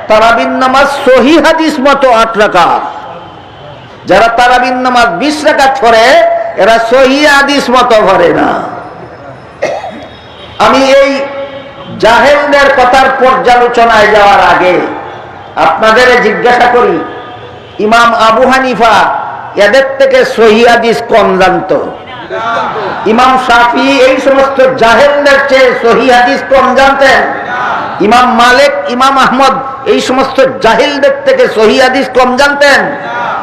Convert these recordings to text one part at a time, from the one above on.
তারাবির নামাজ সহি হাদিস মতো 8 রাকাত, যারা তারাবির নামাজ 20 রাকাত পড়ে এরা সহি হাদিস মতো পড়ে না। আমি এই জাহেলদের কথার পর্যালোচনায় যাওয়ার আগে আপনাদের জিজ্ঞাসা করি, ইমাম আবু হানিফা এদের থেকে সহি হাদিস কম জানতো? ইমাম শাফি এই সমস্ত জাহেলদের চেয়ে সহি হাদিস কম জানতেন? ইমাম মালিক, ইমাম আহমদ এই সমস্ত জাহিলদের থেকে সহি হাদিস কম জানতেন?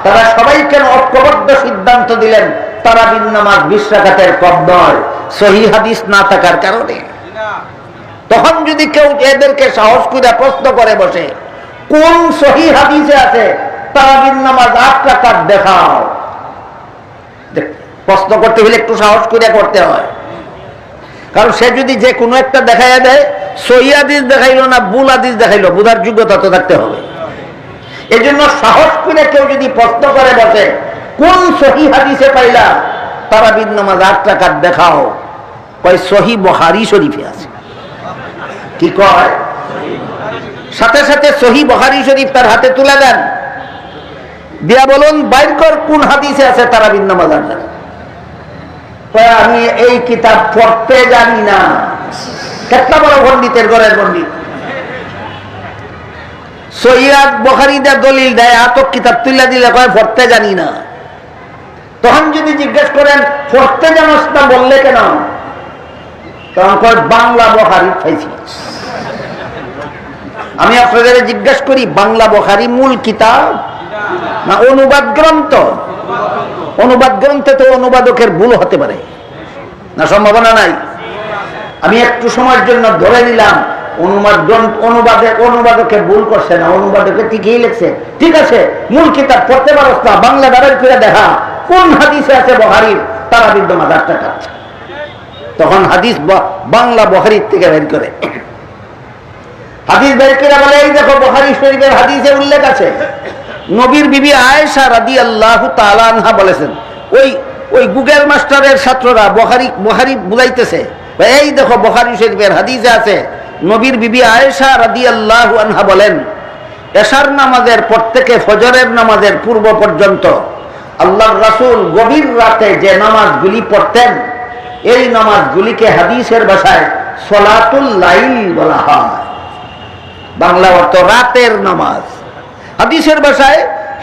তারা সবাই কেন ঐক্যবদ্ধ সিদ্ধান্ত দিলেন তারাবির নামাজ 20 রাকাতের কম নয়, সহি হাদিস না থাকার কারণে? তখন যদি কেউ এদেরকে সাহস করে প্রশ্ন করে বসে, কোন সহি হাদিসে আছে তারাবির নামাজ 8 রাকাত দেখাও, প্রশ্ন করতে হলে একটু সাহস করে করতে হয়। কারণ সে যদি যে কোনো একটা দেখাইয়া দেয়, সহি হাদিস দেখাইলো না ভুল হাদিস দেখাইলো, বুঝার যোগ্যতা তো থাকতে হবে। এই জন্য সাহস করে কেউ যদি প্রশ্ন করে বসে, কোন সহি হাদিসে পাইলা তারাবির নামাজ 8 রাকাত দেখাও, কয় সহি বুখারী শরীফে আছে। কি কয়? সাথে সাথে সহি বুখারী শরীফ তার হাতে তুলে দেন, দিয়া বলুন বাইর কর কোন হাদিসে আছে তারাবির নামাজ 8 রাকাত। আমি এই কিতাব পড়তে জানি না। কেতনা বড় পণ্ডিতের ঘরের পণ্ডিত, সহিহ বুখারী দা দলিল দেয়, আতক কিতাব তুলে দিলে কয় পড়তে জানি না। তখন যদি জিজ্ঞেস করেন পড়তে জানোস না বললে কেন, তখন কয় বাংলা বুখারী পাইছি। আমি আপনাদের জিজ্ঞেস করি, বাংলা বুখারী মূল কিতাব না অনুবাদ গ্রন্থ? অনুবাদ গ্রন্থে তো অনুবাদকের ভুল হতে পারে না, সম্ভাবনা নাই? আমি একটু সময়ের জন্য ধরে নিলাম অনুবাদকে ভুল করছে না, অনুবাদকে ঠিকই লিখছে, ঠিক আছে। মূল কিতাব পড়তে পারছ না, বাংলা দাঁড়াই করে দেখা কোন হাদিসে আছে বুখারীর তারাবির নামাজ 8 রাকাত। তখন হাদিস বাংলা বুখারীর থেকে বের করে হাদিস বের করে বলে, এই দেখো বুখারী শরীফের হাদিসে উল্লেখ আছে, নবীর বিবি আয়েশা রাদিয়াল্লাহু তাআলা আনহা বলেছেন। ওই গুগল মাস্টারের ছাত্ররা বুখারী বুঝাইতেছে, এই দেখো বুখারী শরীফের হাদিসে আছে, নবীর বিবি আয়েশা রাদিয়াল্লাহু আনহা বলেন, এশার নামাজের পর থেকে ফজরের নামাজের পূর্ব পর্যন্ত আল্লাহর রাসূল গভীর রাতে যে নামাজগুলি পড়তেন, এই নামাজগুলিকে হাদিসের ভাষায় সলাতুল লাইল বলা হয়। বাংলা অর্থ রাতের নামাজ। হাদিসের ভাষায়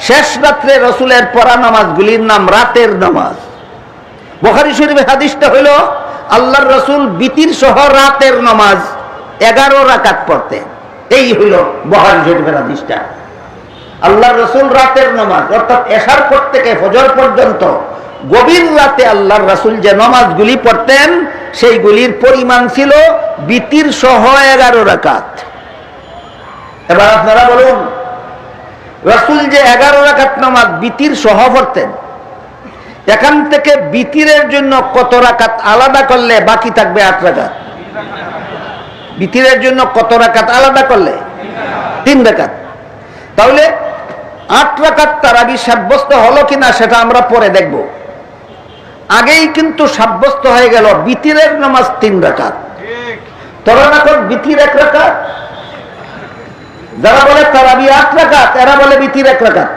শেষ রাত্রে রাসূলের পড়া নামাজগুলির নাম রাতের নামাজ। বুখারী শরীফের হাদিসটা হইল আল্লাহর রাসূল বিতির সহ রাতের নামাজ 11 রাকাত পড়তেন। এই হইল বুখারী শরীফের হাদিসটা। আল্লাহর রাসূল রাতের নামাজ অর্থাৎ এশার পর থেকে ফজর পর্যন্ত গভীর রাতে আল্লাহর রাসূল যে নামাজগুলি পড়তেন সেইগুলির পরিমাণ ছিল বিতির সহ 11 রাকাত। এবার আপনারা বলুন, রাসূল যে 11 রাকাত নামাজ বিতির সহ পড়তেন, এখান থেকে বিতিরের জন্য কত রাকাত আলাদা করলে বাকি থাকবে 8 রাকাত? বিতিরের জন্য কত রাকাত আলাদা করলে? 3 রাকাত। তাহলে 8 রাকাত তারাবি সাব্যস্ত হলো কিনা সেটা আমরা পরে দেখব। আগেই কিন্তু সাব্যস্ত হয়ে গেল বিতিরের নামাজ 3 রাকাত। তোরা না কর বিতির 1 রাকাত। যারা বলে তারাবি 8 রাকাত, এরা বলে বিতির 1 রাকাত।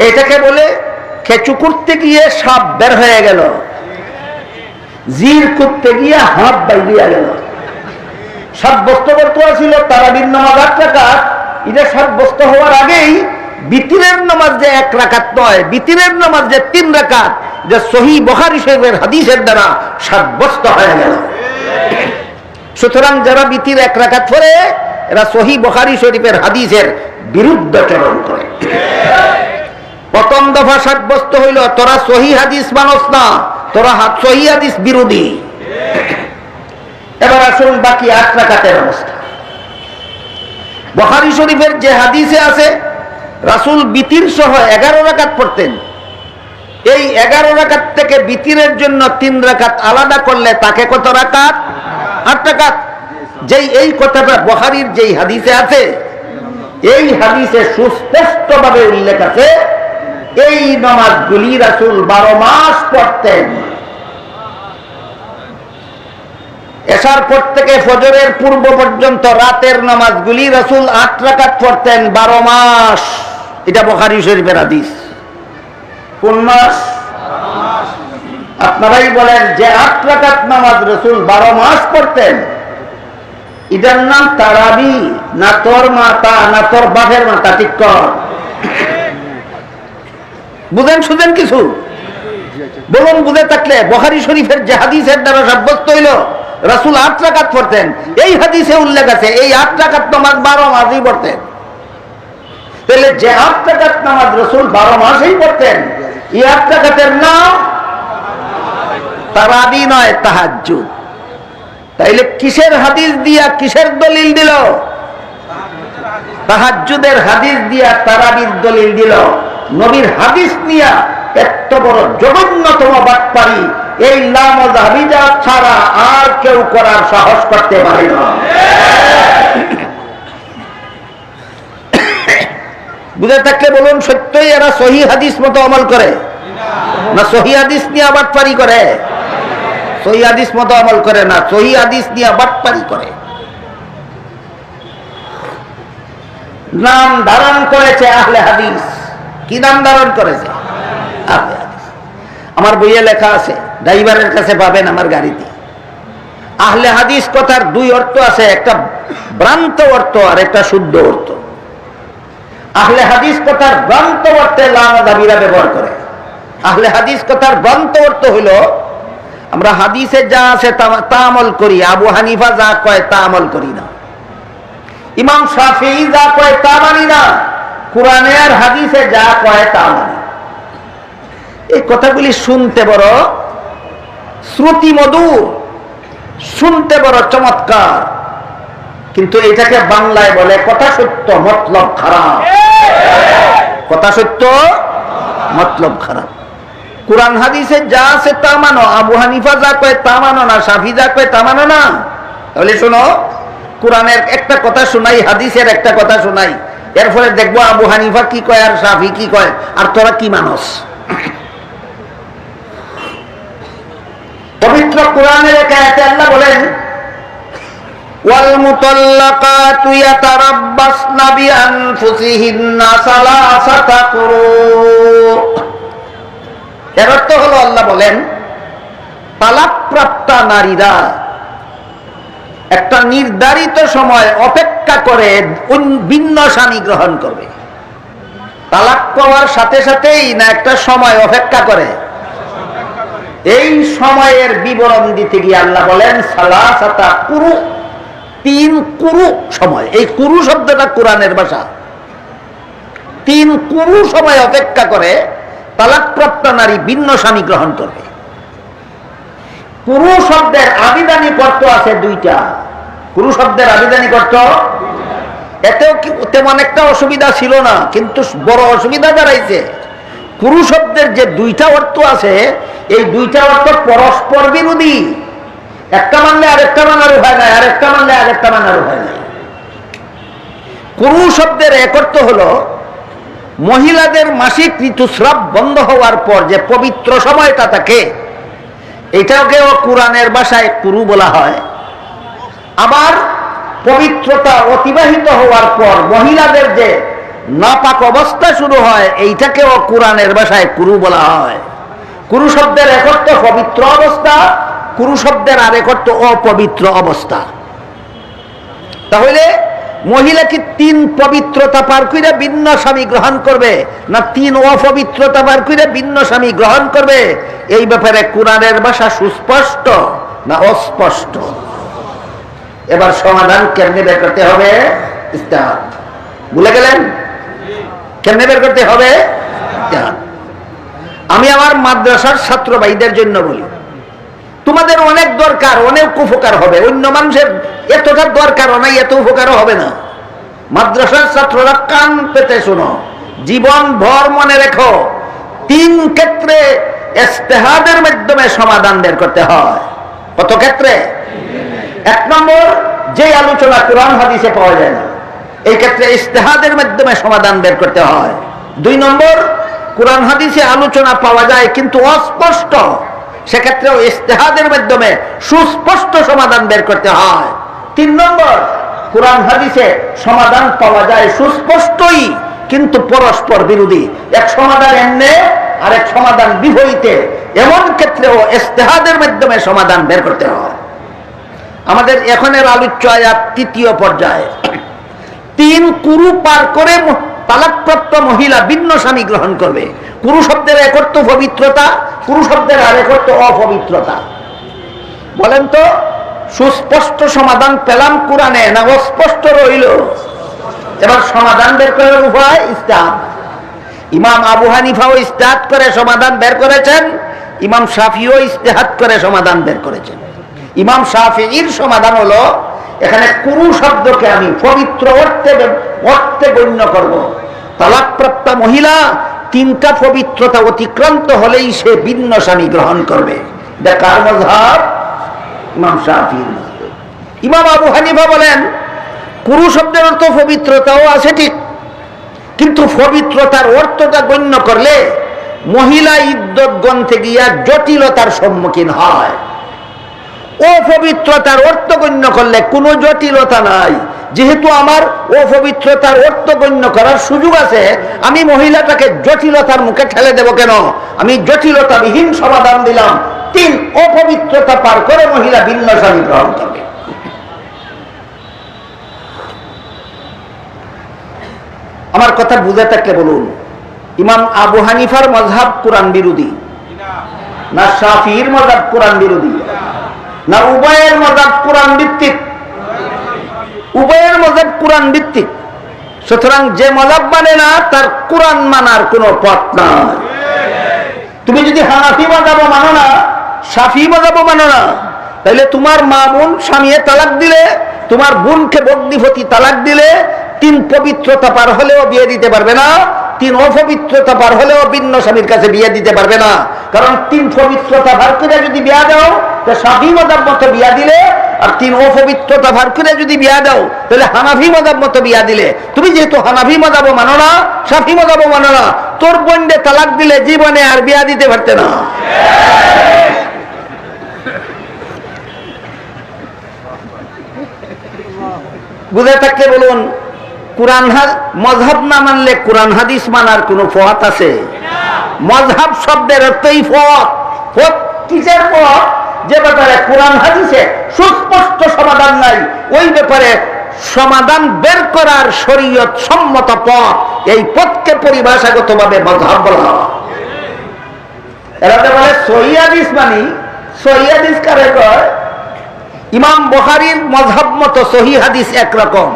এটাকে বলে কেঁচু করতে গিয়ে সাপ বের হয়ে গেল, জির করতে গিয়ে হাত বাইরিয়া গেল। সাব্যস্ত করতে ছিল তারাবির নামাজ 8 রাকাত, এটা সাব্যস্ত হওয়ার আগেই বিতিরের নামাজ যে 1 রাকাত নয়, বিতিরের নামাজ যে 3 রাকাত, যে সহিহ বুখারী শরীফের হাদিসের দ্বারা সাব্যস্ত হয়ে গেল। সুতরাং যারা বিতির 1 রাকাত পড়ে এরা সহিহ বুখারী শরীফের হাদিসের বিরুদ্ধাচরণ করে। প্রথম দফা সাব্যস্ত হইল তোরা সহিহ হাদিস মানস না, তোরা সহিহ হাদিস বিরোধী। এবার আসুন বাকি 8 রাকাতের অবস্থা। বুখারী শরীফের যে হাদিসে আছে রাসূল বিতির সহ 11 রাকাত পড়তেন, এই 11 রাকাত থেকে বিতিরের জন্য 3 রাকাত আলাদা করলে তাকে কত রাকাত? 8 রাকাত। যেই এই কথাটা বুখারীর যেই হাদিসে আছে, এই হাদিসে সুস্পষ্টভাবে উল্লেখ আছে এই নামাজগুলি রাসূল 12 মাস পড়তেন। এশার পর থেকে ফজরের পূর্ব পর্যন্ত রাতের নামাজগুলি রাসূল 8 রাকাত পড়তেন 12 মাস। এটা বুখারী শরীফের হাদিস। কোন মাস? আপনারাই বলেন যে 8 রাকাত নামাজ রাসূল 12 মাস পড়তেন, এটার নাম তারাবি না তোর মাতা না তোর বাপের মাতা? ঠিক কর, বুঝেন শুধেন কিছু বলুন। বুঝে থাকলে বুখারী শরীফের যে হাদিসের দ্বারা সাব্যস্ত হইল রাসূল 8 রাকাত পড়তেন, এই হাদিসে উল্লেখ আছে এই 8 রাকাত নামাজ 12 মাসই পড়তেন। তাহলে যে 8 রাকাত নামাজ রাসূল 12 মাসেই পড়তেন, এই 8 রাকাতের নাম তারাবি নয়, তাহাজ্জুদ। তাইলে কিসের হাদিস দিয়া কিসের দলিল দিল? তাহাজ্জুদের হাদিস দিয়া তারাবির দলিল দিল। নবীর হাদিস নিয়া এত বড় জঘন্যতম বাটপারি এই লামাযহাবিরা ছাড়া আর কেউ করার সাহস করতে পারে না। বুঝে থাকলে বলুন, সত্যই এরা সহিহ হাদিস মতো আমল করে না সহিহ হাদিস নিয়ে বাটপারি করে? সহিহ হাদিস মতো আমল করে না, সহিহ হাদিস নিয়ে বাটপারি করে। নাম ধারণ করেছে আহলে হাদিস। কি নাম ধারণ করেছে? আহলে হাদিস। আমার বইয়ে লেখা আছে, ড্রাইভারের কাছে পাবেন আমার গাড়িতে। আহলে হাদিস কথার 2 অর্থ আছে, একটা ভ্রান্ত অর্থ আর একটা শুদ্ধ অর্থ। আহলে হাদিস কথার ভ্রান্ত অর্থে লামাযহাবিরা ব্যবহার করে। আহলে হাদিস কথার ভ্রান্ত অর্থ হইল আমরা হাদিসে যা আছে তা আমল করি, আবু হানিফা যা কয় তা আমল করি না, ইমাম শাফিঈ যা কয় তা মানি না, কোরআনে আর হাদিসে যা কয় তা মানি। এই কথাগুলি শুনতে বড় শ্রুতি মধুর, শুনতে বড় চমৎকার, কিন্তু এটাকে বাংলায় বলে কথা সত্য মতলব খারাপ। কথা সত্য মতলব খারাপ। কোরআন হাদিসে যা আছে তা মানো, আবু হানিফা যা কয় তা মানো না, শাফি যা কয় তা মানো না। তাহলে শোনো, কোরআনের একটা কথা শোনাই, হাদিসের একটা কথা শোনাই, এর ফলে দেখবো আবু হানিফা কি কয় আর শাফি কি কয় আর তোরা কি মানস। পবিত্র কোরআনের এক আয়াতে আল্লাহ বলেন, ওয়াল মুতাল্লাকাতু ইয়াতারাব্বাসনা বিআনফুসিহিন্না সালাসাতা কুরু। এর অর্থ হলো আল্লাহ বলেন তালাকপ্রাপ্তা নারীরা একটা নির্ধারিত সময় অপেক্ষা করে ভিন্ন স্বামী গ্রহণ করবে। তালাক পাওয়ার সাথে সাথেই না একটা সময় অপেক্ষা করে? এই সময়ের বিবরণ দিতে গিয়ে আল্লাহ বলেন সালাসাতা কুরু, 3 কুরু সময়। এই কুরু শব্দটা কোরআনের ভাষা। 3 কুরু সময় অপেক্ষা করে তালাকপ্রাপ্ত নারী ভিন্ন স্বামী গ্রহণ করবে। কুরু শব্দের আবিধানিক অর্থ আছে 2টা। কুরু শব্দের আবিধানিক অর্থ, এতেও তেমন একটা অসুবিধা ছিল না, কিন্তু বড় অসুবিধা দাঁড়াইছে। কুরু শব্দের যে 2টা অর্থ আছে, এই 2টা অর্থ পরস্পর বিরোধী। একটা মানলে আরেকটা মানার উপায় নাই, আরেকটা মানলে আরেকটা মানার উপায় নাই। কুরু শব্দের এক অর্থ হলো মহিলাদের মাসিক ঋতুস্রাব বন্ধ হওয়ার পর যে পবিত্র সময়টা থাকে, এটাকেও কোরআনের ভাষায় কুরু বলা হয়। আবার পবিত্রতা অতিবাহিত হওয়ার পর মহিলাদের যে নাপাক অবস্থা শুরু হয়, এইটাকেও কোরআনের ভাষায় কুরু বলা হয়। কুরু শব্দের এক অর্থ পবিত্র অবস্থা, কুরু শব্দের আরেক অর্থ অপবিত্র অবস্থা। তাহলে মহিলা কি 3 পবিত্রতা পার করে ভিন্ন স্বামী গ্রহণ করবে, না 3 অপবিত্রতা পার করে ভিন্ন স্বামী গ্রহণ করবে? এই ব্যাপারে কোরআনের ভাষা সুস্পষ্ট না অস্পষ্ট? এবার সমাধান কেমনে বের করতে হবে? ইজতিহাদ। ভুলে গেলেন? কেমনে বের করতে হবে? ইজতিহাদ। আমি আমার মাদ্রাসার ছাত্র ভাইদের জন্য বলি, তোমাদের অনেক দরকার, অনেক উপকার হবে। অন্য মানুষের এতটা দরকারও নাই, এত উপকারও হবে না। মাদ্রাসার ছাত্ররা কান পেতে শোনো, জীবন ভর মনে রেখো, 3 ক্ষেত্রে ইজতিহাদের মাধ্যমে সমাধান বের করতে হয়। কত ক্ষেত্রে? 1 নম্বর, যে আলোচনা কোরআন হাদিসে পাওয়া যায় না, এই ক্ষেত্রে ইজতিহাদের মাধ্যমে সমাধান বের করতে হয়। 2 নম্বর, কোরআন হাদিসে আলোচনা পাওয়া যায় কিন্তু অস্পষ্ট, সেক্ষেত্রেও ইজতিহাদের মাধ্যমে সুস্পষ্ট সমাধান বের করতে হয়। 3 নম্বর, কোরআন হাদিসে সমাধান পাওয়া যায় সুস্পষ্টই, কিন্তু পরস্পর বিরোধী। এক সমাধান এমনে আর এক সমাধান বিপরীতে, এমন ক্ষেত্রেও ইজতিহাদের মাধ্যমে সমাধান বের করতে হয়। আমাদের এখনের আলোচ্য আয়াত 3য় পর্যায়ে। 3 কুরু পার করে তালাকপ্রাপ্ত মহিলা ভিন্ন স্বামী গ্রহণ করবে। কুরু শব্দের এক অর্থ পবিত্রতা, কুরু শব্দের আরেক অর্থ অপবিত্রতা। বলেন তো, সুস্পষ্ট সমাধান পেলাম কোরআনে না অস্পষ্ট রইল? এবার সমাধান বের করার উপায় ইজতিহাদ। ইমাম আবু হানিফাও ইজতিহাদ করে সমাধান বের করেছেন, ইমাম শাফিও ইজতিহাদ করে সমাধান বের করেছেন। ইমাম শাফিঈর সমাধান হলো, এখানে কুরু শব্দকে আমি পবিত্র অর্থে গণ্য করব। তালাকপ্রাপ্ত মহিলা 3টা পবিত্রতা অতিক্রান্ত হলেই সে ভিন্ন স্বামী গ্রহণ করবে। এটা কার মাযহাব? ইমাম শাফিঈর মাযহাব। ইমাম আবু হানিফা বলেন, কুরু শব্দের অর্থ পবিত্রতাও আছে ঠিক, কিন্তু পবিত্রতার অর্থটা গণ্য করলে মহিলা ইদ্যত গ্রন্থে গিয়া জটিলতার সম্মুখীন হয়। অপবিত্রতার অর্থ গণ্য করলে কোনো জটিলতা নাই। যেহেতু আমার অপবিত্রতার অর্থ গণ্য করার সুযোগ আছে, আমি মহিলাটাকে জটিলতার মুখে ঠেলে দেব কেন? আমি জটিলতাবিহীন সমাধান দিলাম। 3 অপবিত্রতা পার করে মহিলা ভিন্ন স্বামী গ্রহণ করবে। আমার কথা বুঝে থাকলে বলুন, ইমাম আবু হানিফার মাযহাব কোরআন বিরোধী না শাফিঈর মাযহাব কোরআন বিরোধী? না উভয়ের মাযহাব কোরআন ভিত্তিক? উভয়ের মাযহাব কোরআন ভিত্তিক। সুতরাং যে মাযহাব মানে না তার কোরআন মানার কোনো পথ নাই। তুমি যদি হানাফি মাযহাবও মানো না, শাফিঈ মাযহাবও মানো না, তাহলে তোমার মা বোন স্বামীয়ে তালাক দিলে, তোমার বোনকে বগ্নিপতি তালাক দিলে 3 পবিত্রতা পার হলেও বিয়ে দিতে পারবে না, 3 অপবিত্রতা পার হলেও ভিন্ন স্বামীর কাছে বিয়ে দিতে পারবে না। কারণ 3 পবিত্রতা ভার করে যদি বিয়া দাও তো শাফিঈ মাযহাব মতো বিয়া দিলে, আর 3 অপবিত্রতা ভার করে যদি বিয়া দাও তাহলে হানাফি মাযহাব মতো বিয়া দিলে। তুমি যেহেতু হানাফি মাযহাবও মানো না, শাফিঈ মাযহাবও মানো না, তোর বোনকে তালাক দিলে জীবনে আর বিয়া দিতে পারতে না। বুঝে থাকলে বলুন, কোরআন মাযহাব না মানলে কোরআন হাদিস মানার কোনো পথ আছে? মাযহাব শব্দের অর্থই পথ। পথ কিসের পথ? যে ব্যাপারে কোরআন হাদিসে সুস্পষ্ট সমাধান নাই, ওই ব্যাপারে সমাধান বের করার শরীয়ত সম্মত পথ, এই পথকে পরিভাষাগতভাবে মাযহাব বলা হয়। এরা বলে সহিহ হাদিস মানি। সহিহ হাদিস কারে কয়? ইমাম বুখারীর মাযহাব মতো সহিহ হাদিস একরকম,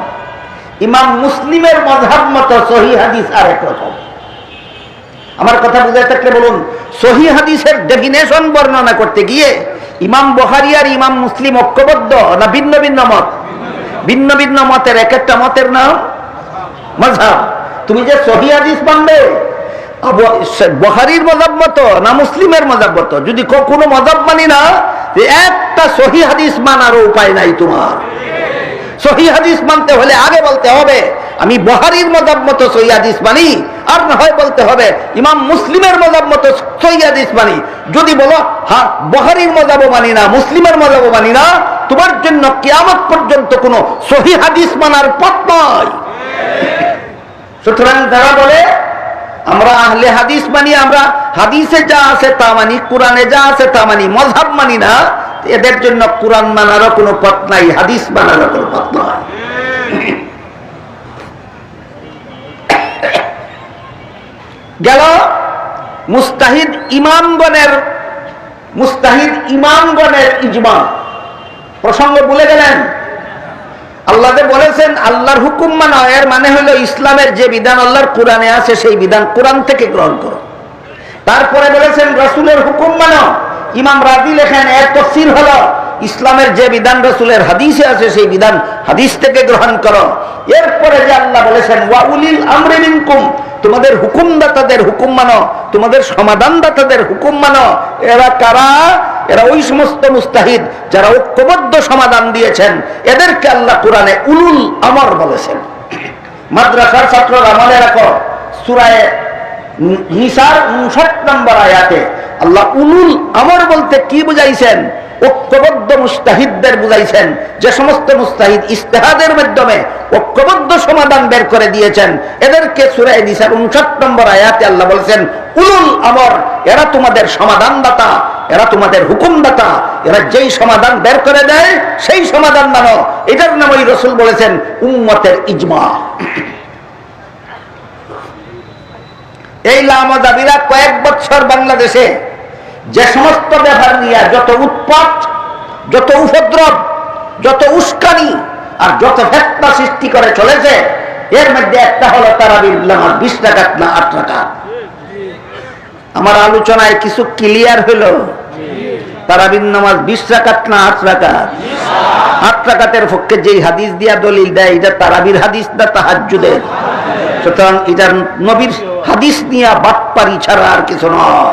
ইমাম মুসলিমের মাযহাব মতো সহিহ হাদিস আরেক রকম। আমার কথা বুঝে থাকলে বলুন, সহিহ হাদিসের ডেফিনেশন বর্ণনা করতে গিয়ে ইমাম বুখারী আর ইমাম মুসলিম ঐক্যবদ্ধ না ভিন্ন ভিন্ন মত? ভিন্ন ভিন্ন মতের এক একটা মতের নাম মাযহাব। তুমি যে সহিহ হাদিস মানবে, বুখারীর মাযহাব মতো না মুসলিমের মাযহাব মতো? যদি কোনো মাযহাব মানি না, একটা সহিহ হাদিস মানার উপায় নাই তোমার। সহিহ হাদিস মানতে হলে আগে বলতে হবে আমি বুখারীর মাযহাব মতো সহিহ হাদিস মানি, আর না হয় বলতে হবে ইমাম মুসলিমের মাযহাব মতো সহিহ হাদিস মানি। যদি বলো হ্যাঁ বুখারীর মাযহাবও মানি না, মুসলিমের মাযহাবও মানি না, তোমার জন্য কিয়ামত পর্যন্ত কোনো সহিহ হাদিস মানার পথ নাই। সুতরাং যারা বলে আমরা আহলে হাদিস মানি, আমরা হাদিসে যা আছে তা মানি, কোরআনে যা আছে তা মানি, মাযহাব মানি না, এদের জন্য কোরআন মানারও কোনো পথ নাই, হাদিস মানারও কোনো পথ নাই। গেল মুস্তাহিদ ইমামগণের ইজমা প্রসঙ্গ ভুলে গেলেন। আল্লাহ বলেছেন আল্লাহর হুকুম মানো, এর মানে হলো ইসলামের যে বিধান আল্লাহর কোরআনে আছে সেই বিধান কোরআন থেকে গ্রহণ করো। তারপরে বলেছেন রাসূলের হুকুম মানো। ইমাম রাজি লেখেন এর তাফসীর হলো ইসলামের যে বিধান রাসূলের হাদিসে আছে সেই বিধান হাদিস থেকে গ্রহণ করো। এরপরে যে আল্লাহ বলেছেন ওয়া উলিল আমরি মিনকুম, তোমাদের হুকুমদাতাদের হুকুম মানো, তোমাদের সমাধানদাতাদের হুকুম মানো। এরা কারা? এরা ওই সমস্ত মুস্তাহিদ যারা ঐক্যবদ্ধ সমাধান দিয়েছেন, এদেরকে আল্লাহ কোরআনে উলুল আমর বলেছেন। মাদ্রাসার ছাত্ররা মনে রাখো, সূরা নিসার 59 নম্বর আয়াতে আল্লাহ উলুল আমর বলতে কি বুঝাইছেন? ঐক্যবদ্ধ মুস্তাহিদদের বুঝাইছেন, যে সমস্ত মুস্তাহিদ ইজতিহাদের মাধ্যমে ঐক্যবদ্ধ সমাধান বের করে দিয়েছেন। এদেরকে সূরা নিসার 59 নম্বর আয়াতে আল্লাহ বলেছেন উলুল আমর, এরা তোমাদের সমাধানদাতা, এরা তোমাদের হুকুমদাতা, এরা যেই সমাধান বের করে দেয় সেই সমাধান মানো। এটার নামই রাসূল বলেছেন উম্মতের ইজমা। এই লামাযাবিরা কয়েক বছর বাংলাদেশে যে সমস্ত ব্যাপার নিয়ে যত উৎপাত, যত উপদ্রব, যত উস্কানি আর যত ফিতনা সৃষ্টি করে চলেছে, এর মধ্যে একটা হলো তারাবির নামাজ 20 রাকাত না 8 রাকাত। আমার আলোচনায় কিছু ক্লিয়ার হলো? তারাবির নামাজ 20 রাকাত না 8 রাকাত? 8 রাকাতের পক্ষে যেই হাদিস দিয়া দলিল দেয় এটা তারাবির হাদিস না তাহাজ্জুদের। সুতরাং এটা নবীর হাদিস নিয়ে বাটপারি ছাড়া আর কিছু নয়।